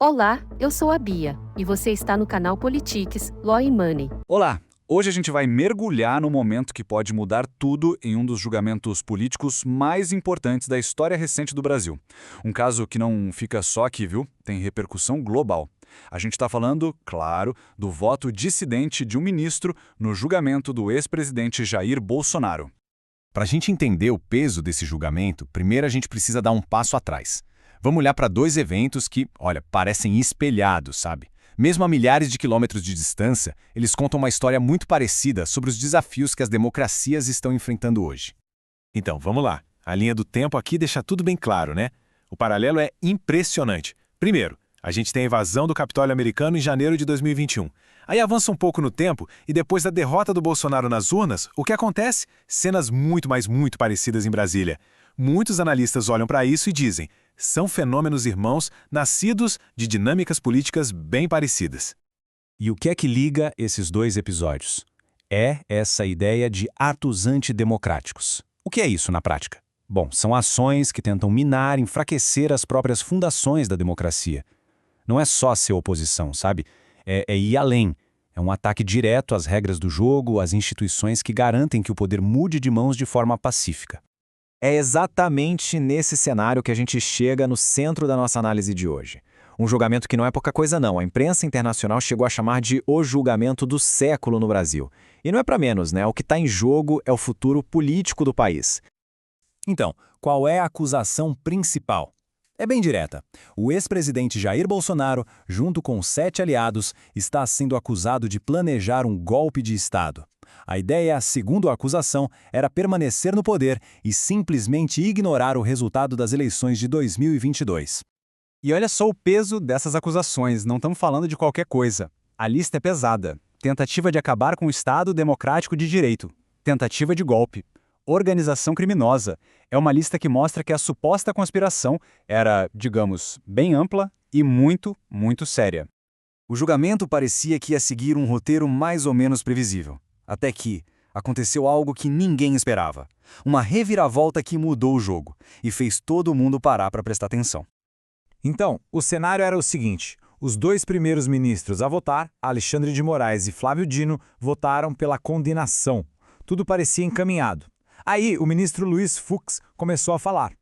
Olá, eu sou a Bia, e você está no canal Politics, Law and Money. Olá! Hoje a gente vai mergulhar no momento que pode mudar tudo em um dos julgamentos políticos mais importantes da história recente do Brasil. Um caso que não fica só aqui, viu? Tem repercussão global. A gente está falando, claro, do voto dissidente de um ministro no julgamento do ex-presidente Jair Bolsonaro. Para a gente entender o peso desse julgamento, primeiro a gente precisa dar um passo atrás. Vamos olhar para dois eventos que, olha, parecem espelhados, sabe? Mesmo a milhares de quilômetros de distância, eles contam uma história muito parecida sobre os desafios que as democracias estão enfrentando hoje. Então, vamos lá. A linha do tempo aqui deixa tudo bem claro, né? O paralelo é impressionante. Primeiro, a gente tem a invasão do Capitólio americano em janeiro de 2021. Aí avança um pouco no tempo e depois da derrota do Bolsonaro nas urnas, o que acontece? Cenas muito parecidas em Brasília. Muitos analistas olham para isso e dizem: são fenômenos irmãos nascidos de dinâmicas políticas bem parecidas. E o que é que liga esses dois episódios? É essa ideia de atos antidemocráticos. O que é isso na prática? Bom, são ações que tentam minar, enfraquecer as próprias fundações da democracia. Não é só ser oposição, sabe? É ir além. É um ataque direto às regras do jogo, às instituições que garantem que o poder mude de mãos de forma pacífica. É exatamente nesse cenário que a gente chega no centro da nossa análise de hoje. Um julgamento que não é pouca coisa não. A imprensa internacional chegou a chamar de o julgamento do século no Brasil. E não é para menos, né? O que está em jogo é o futuro político do país. Então, qual é a acusação principal? É bem direta. O ex-presidente Jair Bolsonaro, junto com 7 aliados, está sendo acusado de planejar um golpe de Estado. A ideia, segundo a acusação, era permanecer no poder e simplesmente ignorar o resultado das eleições de 2022. E olha só o peso dessas acusações, não estamos falando de qualquer coisa. A lista é pesada. Tentativa de acabar com o Estado democrático de direito. Tentativa de golpe. Organização criminosa. É uma lista que mostra que a suposta conspiração era, digamos, bem ampla e muito séria. O julgamento parecia que ia seguir um roteiro mais ou menos previsível. Até que aconteceu algo que ninguém esperava. Uma reviravolta que mudou o jogo e fez todo mundo parar para prestar atenção. Então, o cenário era o seguinte: os dois primeiros ministros a votar, Alexandre de Moraes e Flávio Dino, votaram pela condenação. Tudo parecia encaminhado. Aí, o ministro Luiz Fux começou a falar.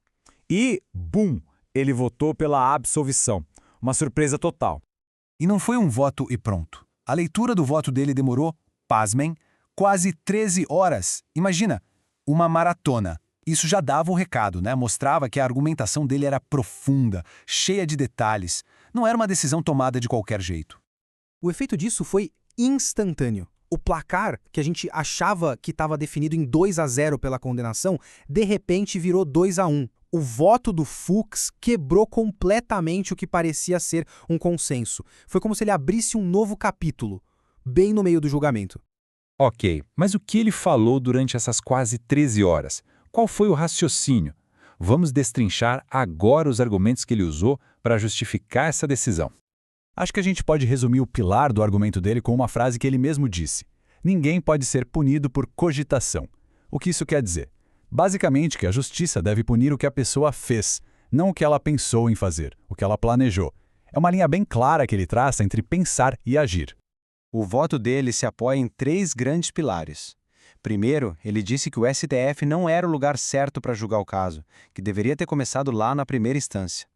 E, bum, ele votou pela absolvição. Uma surpresa total. E não foi um voto e pronto. A leitura do voto dele demorou, pasmem, quase 13 horas. Imagina, uma maratona. Isso já dava o recado, né? Mostrava que a argumentação dele era profunda, cheia de detalhes. Não era uma decisão tomada de qualquer jeito. O efeito disso foi instantâneo. O placar, que a gente achava que estava definido em 2-0 pela condenação, de repente virou 2-1. O voto do Fux quebrou completamente o que parecia ser um consenso. Foi como se ele abrisse um novo capítulo, bem no meio do julgamento. Ok, mas o que ele falou durante essas quase 13 horas? Qual foi o raciocínio? Vamos destrinchar agora os argumentos que ele usou para justificar essa decisão. Acho que a gente pode resumir o pilar do argumento dele com uma frase que ele mesmo disse: ninguém pode ser punido por cogitação. O que isso quer dizer? Basicamente que a justiça deve punir o que a pessoa fez, não o que ela pensou em fazer, o que ela planejou. É uma linha bem clara que ele traça entre pensar e agir. O voto dele se apoia em 3 grandes pilares. Primeiro, ele disse que o STF não era o lugar certo para julgar o caso, que deveria ter começado lá na primeira instância.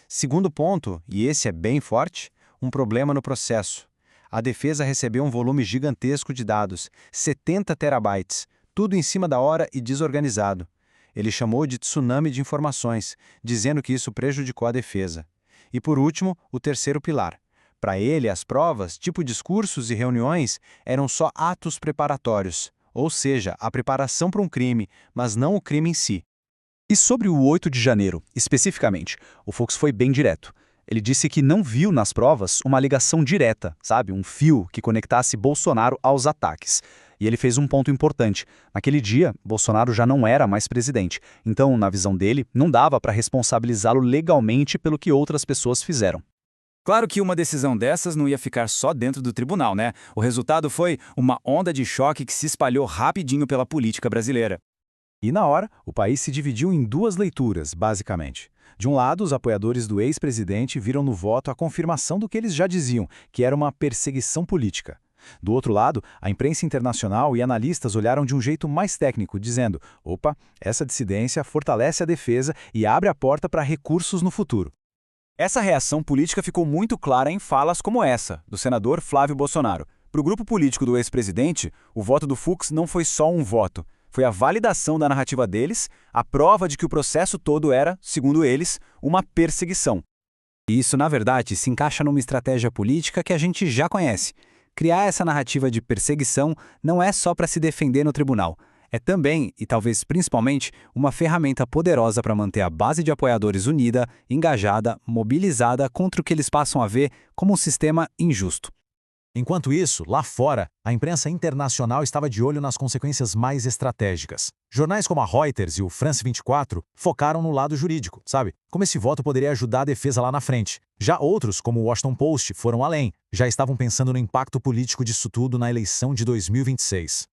Segundo ponto, e esse é bem forte, um problema no processo. A defesa recebeu um volume gigantesco de dados, 70 terabytes, tudo em cima da hora e desorganizado. Ele chamou de tsunami de informações, dizendo que isso prejudicou a defesa. E por último, o terceiro pilar. Para ele, as provas, tipo discursos e reuniões, eram só atos preparatórios, ou seja, a preparação para um crime, mas não o crime em si. E sobre o 8 de janeiro, especificamente, o Fux foi bem direto. Ele disse que não viu nas provas uma ligação direta, sabe? Um fio que conectasse Bolsonaro aos ataques. E ele fez um ponto importante. Naquele dia, Bolsonaro já não era mais presidente. Então, na visão dele, não dava para responsabilizá-lo legalmente pelo que outras pessoas fizeram. Claro que uma decisão dessas não ia ficar só dentro do tribunal, né? O resultado foi uma onda de choque que se espalhou rapidinho pela política brasileira. E na hora, o país se dividiu em 2 leituras, basicamente. De um lado, os apoiadores do ex-presidente viram no voto a confirmação do que eles já diziam, que era uma perseguição política. Do outro lado, a imprensa internacional e analistas olharam de um jeito mais técnico, dizendo: opa, essa dissidência fortalece a defesa e abre a porta para recursos no futuro. Essa reação política ficou muito clara em falas como essa, do senador Flávio Bolsonaro. Para o grupo político do ex-presidente, o voto do Fux não foi só um voto. Foi a validação da narrativa deles, a prova de que o processo todo era, segundo eles, uma perseguição. E isso, na verdade, se encaixa numa estratégia política que a gente já conhece. Criar essa narrativa de perseguição não é só para se defender no tribunal. É também, e talvez principalmente, uma ferramenta poderosa para manter a base de apoiadores unida, engajada, mobilizada contra o que eles passam a ver como um sistema injusto. Enquanto isso, lá fora, a imprensa internacional estava de olho nas consequências mais estratégicas. Jornais como a Reuters e o France 24 focaram no lado jurídico, sabe? Como esse voto poderia ajudar a defesa lá na frente. Já outros, como o Washington Post, foram além. Já estavam pensando no impacto político disso tudo na eleição de 2026.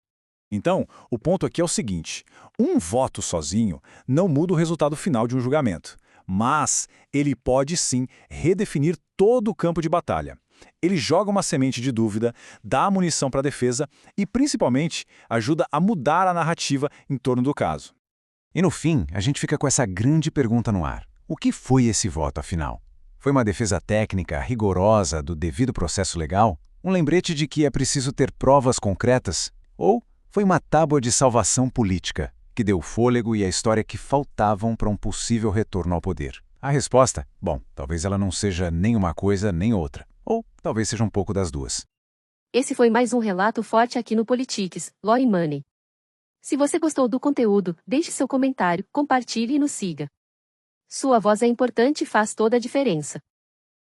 Então, o ponto aqui é o seguinte: um voto sozinho não muda o resultado final de um julgamento, mas ele pode sim redefinir todo o campo de batalha. Ele joga uma semente de dúvida, dá munição para a defesa e, principalmente, ajuda a mudar a narrativa em torno do caso. E no fim, a gente fica com essa grande pergunta no ar. O que foi esse voto, afinal? Foi uma defesa técnica rigorosa do devido processo legal? Um lembrete de que é preciso ter provas concretas? Ou foi uma tábua de salvação política, que deu fôlego e a história que faltavam para um possível retorno ao poder? A resposta? Bom, talvez ela não seja nem uma coisa nem outra. Ou talvez seja um pouco das duas. Esse foi mais um relato forte aqui no Politics, Law e Money. Se você gostou do conteúdo, deixe seu comentário, compartilhe e nos siga. Sua voz é importante e faz toda a diferença.